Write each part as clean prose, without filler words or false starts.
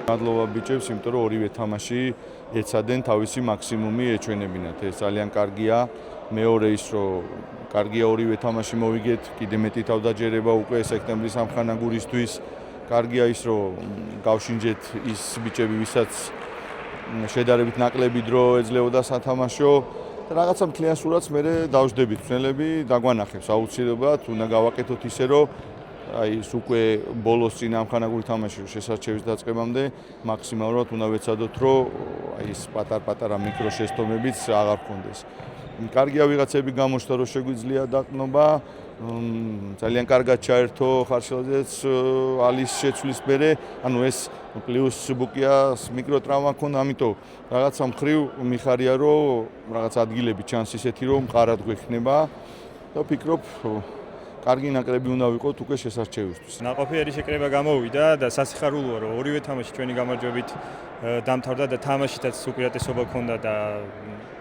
მადლობა ბიჭებს, იმიტომ რომ ორივე თამაში ეცადენ თავისი მაქსიმუმი ეჩვენებინათ. ეს ძალიან კარგია. მეორე ის რომ კარგია ორივე თამაში მოვიგეთ, კიდე მეტი თავდაჯერება უკვე სექტემბრის ამხანაგურისთვის. კარგია ის რომ გავშინჯეთ ის ბიჭები, ვისაც შედარებით ნაკლები დრო ეძლეოდა სათამაშო. რაღაცა მთლიან სურათს მე დავждებით ხსნელები, დაგვანახებს აუცილებლად, უნდა გავაკეთოთ ისე რომ ის უკვე ბოლოს წინ ამხანაგური თამაში შესარჩევის დაწყებამდე მაქსიმალურად უნდა ვეცადოთ, რომ ის პატარ-პატარა მიკრო შეცდომებიც აღარ გქონდეს. კარგია ვიღაცები გამოჩნდა, რომ შეგვიძლია დაყნობა, ძალიან კარგად ჩაერთო ხარშელაძეც ალის შეცვლის მერე, ანუ ეს პლუს ბუკიას მიკრო ტრავმა ქონდა, ამიტომ რაღაცა მხრივ მიხარია, რომ რაღაც ადგილები ჩანს ისეთი, რომ მყარად გვექნება და ვფიქრობ კარგი ნაკრები უნდა ვიყოთ უკვე შესარჩევისთვის. ნაყოფიერი შეკრება გამოვიდა და სასიხარულოა, რომ ორივე თამაში ჩვენი გამარჯვებით დამთავრდა და თამაშითაც უპირატესობა ჰქონდა და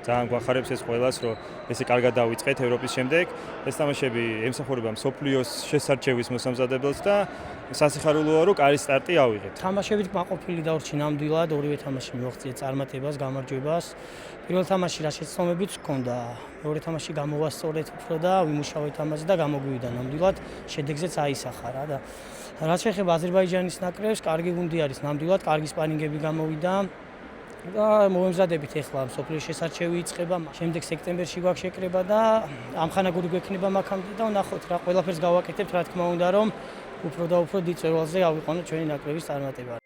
ძალიან გვახარებს ეს ყველას, რომ ესე კარგად დავიწყეთ ევროპის შემდეგ. ეს თამაშები ემსახურება მსოფლიოს შესარჩევის მოსამზადებელს და სასიხარულოა, რომ კარი სტარტი ავიღეთ. თამაშებით მაყოფილი დავრჩი ნამდვილად, ორივე თამაში მივაღწიეთ წარმატებას, გამარჯვებას. პირველ თამაში რა შეცდომებიც ჰქონდა, მეორე თამაში გამოვასწორეთ უფრო და ვიმუშავეთ ამაზე და გამოგვივიდა ნამდვილად, შედეგზეც აისახა რა და რაც შეეხება აზერბაიჯანის ნაკრებს, კარგი გუნდი არის ნამდვილად, კარგი სპარინგები გამოვიდა. და მოვემზადებით ახლა მსოფლიოს შესარჩევი იწყება, შემდეგ სექტემბერში გვაქვს შეკრება და ამხანაგური გვექნება მაქამდე და ვნახოთ რა ყველაფერს გავაკეთებთ, რა თქმა უნდა, რომ უფრო და უფრო დიდ წვერვალზე ავიყვანოთ ჩვენი ნაკრების წარმატება.